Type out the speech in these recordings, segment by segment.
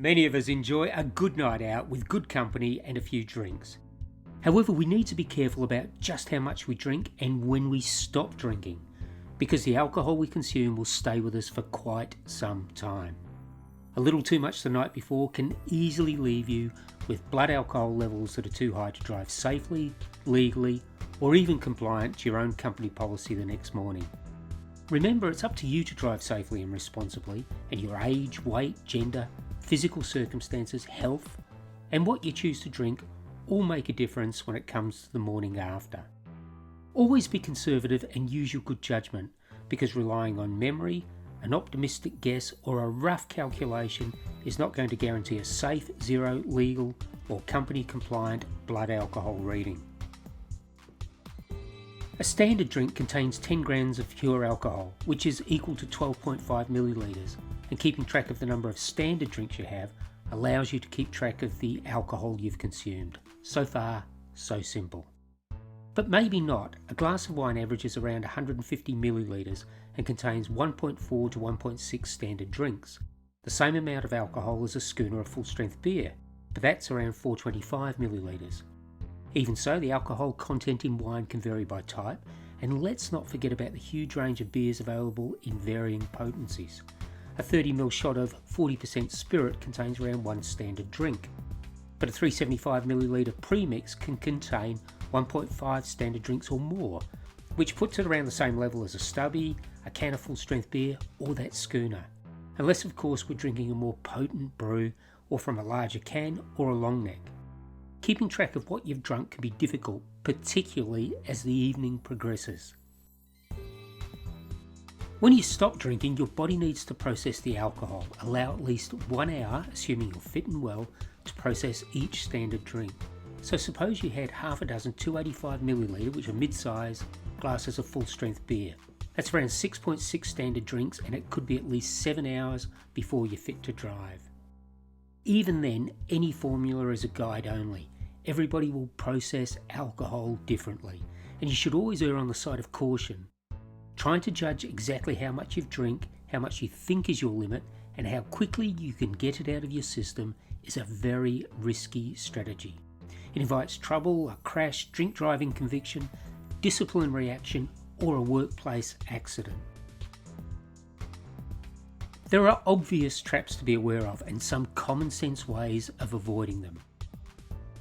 Many of us enjoy a good night out with good company and a few drinks. However, we need to be careful about just how much we drink and when we stop drinking, because the alcohol we consume will stay with us for quite some time. A little too much the night before can easily leave you with blood alcohol levels that are too high to drive safely, legally, or even compliant to your own company policy the next morning. Remember, it's up to you to drive safely and responsibly, and your age, weight, gender, physical circumstances, health, and what you choose to drink all make a difference when it comes to the morning after. Always be conservative and use your good judgment, because relying on memory, an optimistic guess, or a rough calculation is not going to guarantee a safe, zero, legal, or company compliant blood alcohol reading. A standard drink contains 10 grams of pure alcohol, which is equal to 12.5 millilitres, and keeping track of the number of standard drinks you have allows you to keep track of the alcohol you've consumed. So far, so simple. But maybe not. A glass of wine averages around 150 millilitres and contains 1.4 to 1.6 standard drinks. The same amount of alcohol as a schooner of full-strength beer, but that's around 425 millilitres. Even so, the alcohol content in wine can vary by type, and let's not forget about the huge range of beers available in varying potencies. A 30ml shot of 40% spirit contains around one standard drink, but a 375ml premix can contain 1.5 standard drinks or more, which puts it around the same level as a stubby, a can of full-strength beer, or that schooner. Unless, of course, we're drinking a more potent brew or from a larger can or a long neck. Keeping track of what you've drunk can be difficult, particularly as the evening progresses. When you stop drinking, your body needs to process the alcohol. Allow at least 1 hour, assuming you're fit and well, to process each standard drink. So suppose you had half a dozen 285ml, which are mid-size, glasses of full-strength beer. That's around 6.6 standard drinks, and it could be at least 7 hours before you're fit to drive. Even then, any formula is a guide only. Everybody will process alcohol differently, and you should always err on the side of caution. Trying to judge exactly how much you've drank, how much you think is your limit, and how quickly you can get it out of your system is a very risky strategy. It invites trouble, a crash, drink driving conviction, disciplinary action, or a workplace accident. There are obvious traps to be aware of and some common sense ways of avoiding them.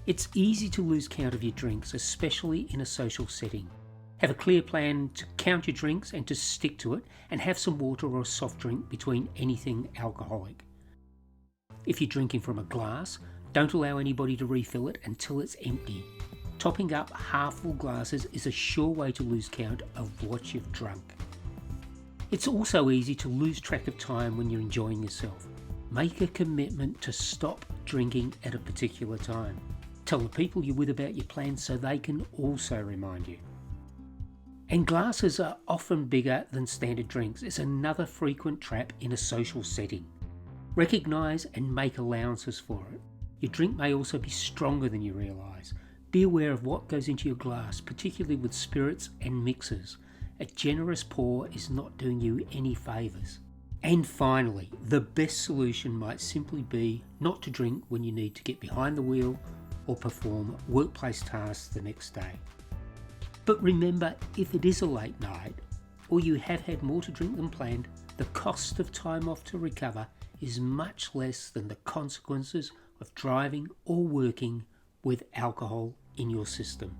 It's easy to lose count of your drinks, especially in a social setting. Have a clear plan to count your drinks and to stick to it, and have some water or a soft drink between anything alcoholic. If you're drinking from a glass, don't allow anybody to refill it until it's empty. Topping up half-full glasses is a sure way to lose count of what you've drunk. It's also easy to lose track of time when you're enjoying yourself. Make a commitment to stop drinking at a particular time. Tell the people you're with about your plans so they can also remind you. And glasses are often bigger than standard drinks. It's another frequent trap in a social setting. Recognise and make allowances for it. Your drink may also be stronger than you realise. Be aware of what goes into your glass, particularly with spirits and mixers. A generous pour is not doing you any favours. And finally, the best solution might simply be not to drink when you need to get behind the wheel or perform workplace tasks the next day. But remember, if it is a late night, or you have had more to drink than planned, the cost of time off to recover is much less than the consequences of driving or working with alcohol in your system.